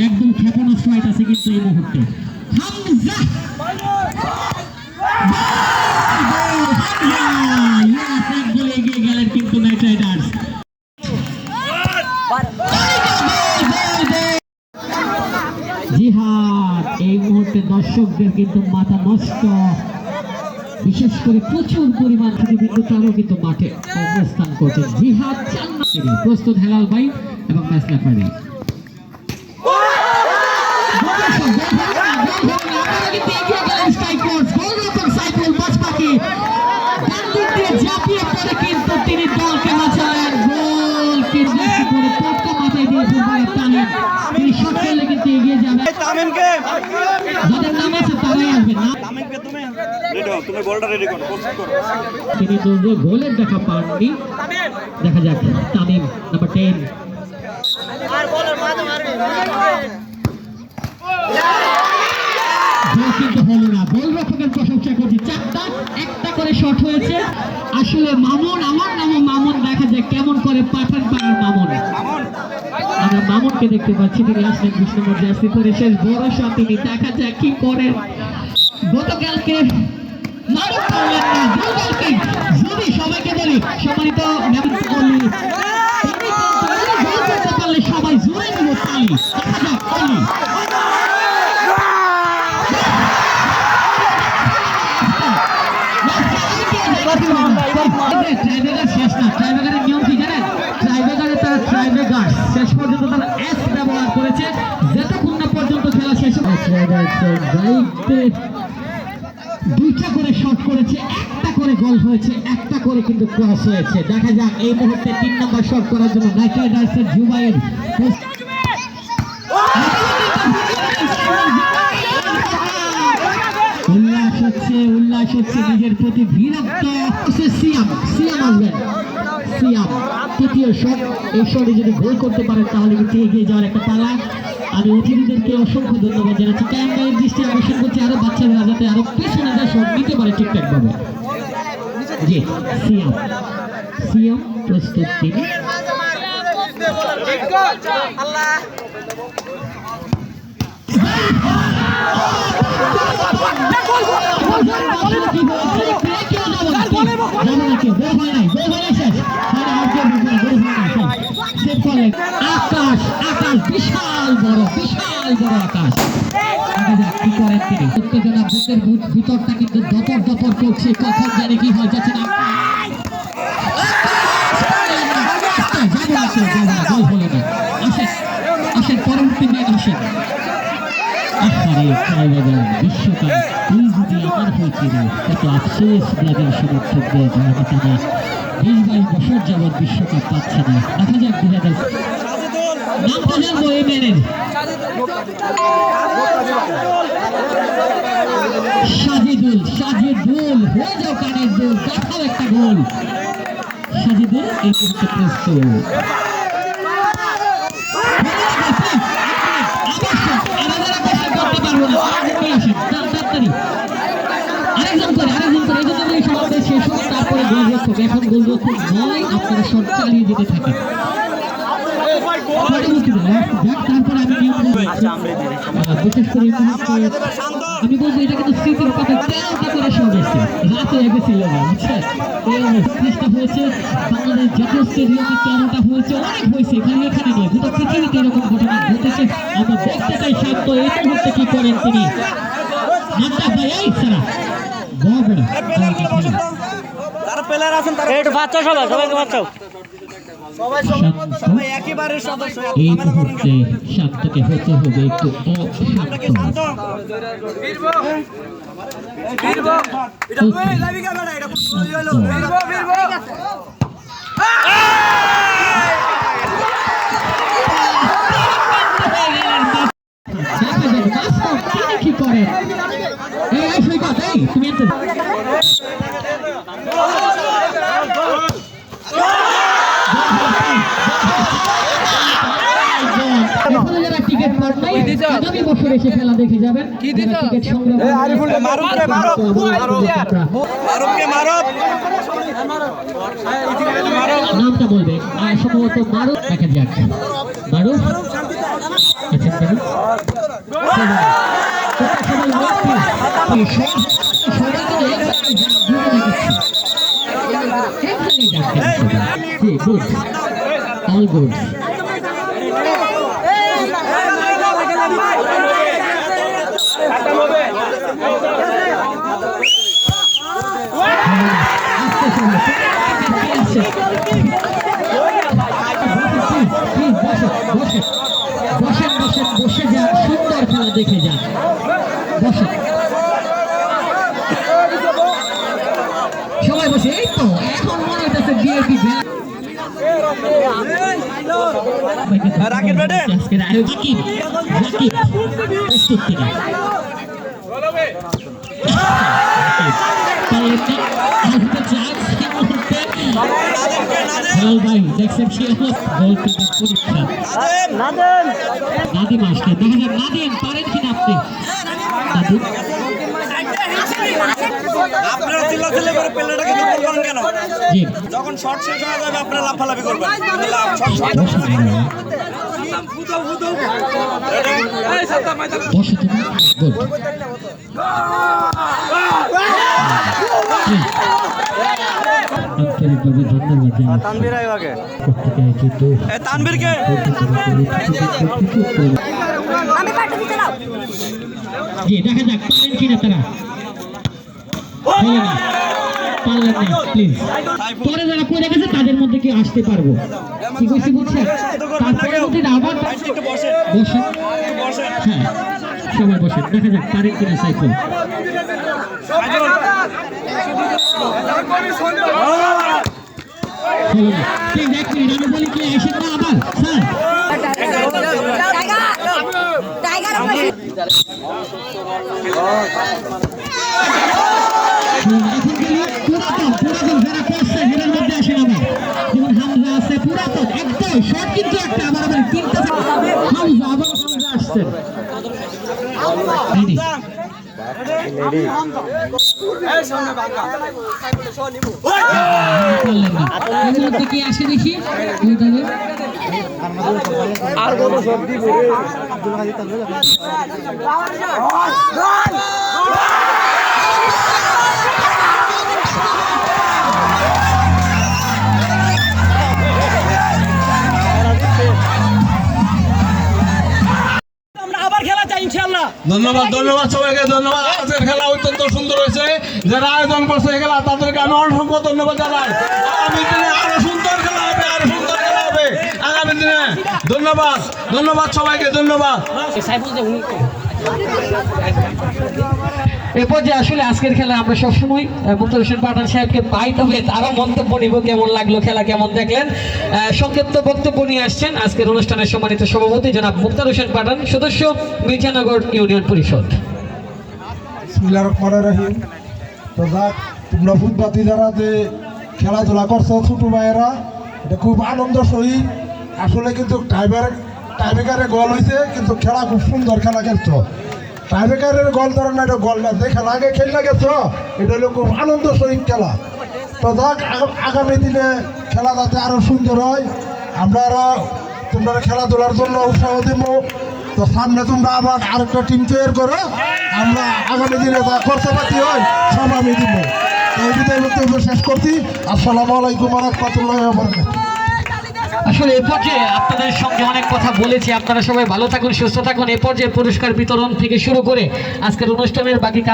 একদম ক্ষেপণাস্ত্র আছে কিন্তু এই মুহূর্তে হামজা এগিয়ে গেলেন কিন্তু নাইট রাইডার্স। জিহাদ এই মুহূর্তে দর্শকদের কিন্তু মাথা নষ্ট, বিশেষ করে প্রচুর পরিমাণ কিন্তু তারও কিন্তু মাঠে অবস্থান করছেন। জিহাদ প্রস্তুত হেলাল ভাই এবং ম্যাচ রেফারি। তিনি দলকে বাঁচালেন, গোল কিন্তু মাথায় দিয়ে তিনি শট খেললে কিন্তু এগিয়ে যাবেন। যাদের নাম আছে তারাই আসবেন না। তিনি তো গোলের দেখা পাননি, দেখা যাক তামিম নাম্বার 10 কিন্তু হলো না। গোলরক্ষকের প্রশংসা করছি, চারটা একটা করে শট হয়েছে। আসলে মামুন, আমার নামও মামুন, দেখা যায় কেমন করে পাঠান পাড়ার মামুন। আমরা মামুনকে দেখতে পাচ্ছি, তিনি আসলেন 20 নম্বর জার্সি পরে, শেষ বড় শট তিনি, দেখা যাক কি করেন। গতকালকে মামুন করলেন না, যদি সবাইকে বলি সম্মানিত করতে পারলে সবাই জোরে দিব তালি। দেখা যাক তালি। শেষ পর্যন্ত তারা এস ব্যবহার করেছে, যতক্ষণ না পর্যন্ত খেলা শেষ। দুইটা করে শট করেছে, একটা করে গোল হয়েছে, একটা করে কিন্তু ক্রস হয়েছে। দেখা যাক এই মুহূর্তে 3 নম্বর শট করার জন্য নাইট রাইডার্সের জুবাইর উল্লাস হচ্ছে নিজের প্রতি বিরক্ত। সিয়াম আসবেন, সিয়াম তৃতীয় শট। এই শটে যদি গোল করতে পারেন তাহলে কিন্তু এগিয়ে যাওয়ার একটা পালা। আমি অতিথিদেরকে অসংখ্য ধন্যবাদ জানাচ্ছি। ক্যামেরার দৃষ্টি আকর্ষণ করছি আরো বাচ্চারা যাতে আরো পেছনে যা শট নিতে পারে ঠিকঠাক ভাবে। জি সিয়াম প্রস্তুত তিনি। আকাশ বিশাল বড় আকাশ। কি করেন তিনি? উত্তেজনা বুকের ভিতরটা কিন্তু দপর করছে, কখন জানি কি হয় যাচ্ছে না। আসেন পরবর্তী ম্যাচ আসেন। বিশ্বকাপ তুই যদি আমার হয়েছিল কত আফসোস ব্লাগের সমর্থকদের, যারা 20-22 বছর যাবৎ বিশ্বকাপ পাচ্ছে না। দেখা যাক 2000 নামটা জানবো এই ম্যানের সাজিদুল হয়ে যাও কানের দুল, দেখাও একটা গোল। সাজিদুল এই মুহূর্তে প্রস্তুত। তারপরে গোলরক্ষক, এখন গোলরক্ষক নয়, আপনারা সব চালিয়ে যেতে থাকেন। তারপরে আমি বলবো এটা কিন্তু স্মৃতির কথা, 13টা করে শট এসেছে, রাতে গেছিল না, বুঝছেন? 30টা হয়েছে বাংলাদেশ জাতীয় স্টেডিয়ামে, 13টা হয়েছে, অনেক হয়েছে, এখানে নয়, গোটা পৃথিবীতে এরকম ঘটনা ঘটেছে। আমরা দেখতে চাই শান্ত এই মুহূর্তে কি করেন তিনি। এই মুহূর্তে শান্তকে হতে হবে একটু কি করেন তুমি যারা টিকিট আগামী বছর এসে খেলা দেখে যাবেন। যারা টিকিট সংগ্রহ নামটা বলবে সম্ভবত মারুফ। দেখা যাক মারুফ all good. বসে যান, সুন্দর খেলা দেখে যান। বসে সবাই বসে। এই তো এখন মনে হইতেছে বিএপি দেখছেন পরীক্ষা নাদিম আসলে দেখা যাক নাদিম পারেন কিনা আপনি। আপনারা চিল্লাচিল্লি করে প্লেটাকে দখল করেন কেন? জি যখন শর্ট শেষ হয়ে যাবে আপনারা লাফালাফি করবেন। বসে তুমি গুড আন্তরিকভাবে ধন্যবাদ তানবীরকে জি দেখা যাক পারেন কিনা তারা। পারলেন না প্লিজ। পরে যারা করে গেছে তাদের মধ্যে কি আসতে পারবো কি কইছি বুঝছেন? তারপরে যদি আবার বসেন হ্যাঁ সবাই বসেন। দেখা যাক পারেন কিনা সাইফুল। প্লিজ এক মিনিট আমি বলি কি আসেন না আবার স্যার। পুরাতন যারা করছে হেরার মধ্যে আসেন আবার। যেমন হামজা আছে পুরাতন একটাই শর্ট কিন্তু একটা আবার আবার তিনটা হামজা আবার হামজা আসছেন। কি আসে দেখি ধন্যবাদ ধন্যবাদ সবাইকে ধন্যবাদ। আজকের খেলা অত্যন্ত সুন্দর হয়েছে। যারা আয়োজন করছে এই খেলা তাদেরকে আমি অসংখ্য ধন্যবাদ জানাই। আগামী দিনে আরো সুন্দর খেলা হবে, আরো সুন্দর খেলা হবে আগামী দিনে। ধন্যবাদ ধন্যবাদ সবাইকে ধন্যবাদ। এরপর যে আসলে আজকের খেলা আমরা সবসময় মুক্তার হোসেন পাঠান সাহেবকে পাই, তবে তারও মন্তব্য নিব কেমন লাগলো খেলা কেমন দেখলেন। সংক্ষিপ্ত বক্তব্য নিয়ে আসছেন আজকের অনুষ্ঠানের সম্মানিত সভাপতি জনাব মুক্তার হোসেন পাঠান, সদস্য মির্জানগর ইউনিয়ন পরিষদ। বিসমিল্লাহির রহমানির রহিম। তো যাক তোমরা ফুটবাতি যারা যে খেলাধুলা করছো ছোট ভাইয়েরা, এটা খুব আনন্দ সহিত। আসলে কিন্তু টাইব্রেকারে গোল হয়েছে, কিন্তু খেলা খুব সুন্দর খেলা খেলছো। টাইব্রেকারের গোল ধরে না, এটা গোল না, যে খেলা আগে খেললা গেছো এটা হলো খুব আনন্দ সহিত খেলা। তো যাক আগামী দিনে খেলা যাতে আরো সুন্দর হয়, আমরা আরো তোমরা খেলাধুলার জন্য উৎসাহ দিব। তো সামনে তোমরা আবার আরেকটা টিম তৈরি করো, আমরা আগামী দিনে যা খরচাপাতি হয় সব আমি দিব। এই বিদায় বক্তব্য শেষ করছি। আসসালামু আলাইকুম ওয়া রাহমাতুল্লাহি ওয়া বারাকাতুহু। আসলে এ পর্যায়ে আপনাদের সঙ্গে অনেক কথা বলেছি, আপনারা সবাই ভালো থাকুন, সুস্থ থাকুন। এ পর্যায়ে পুরস্কার বিতরণ থেকে শুরু করে আজকের অনুষ্ঠানের বাকি কাজ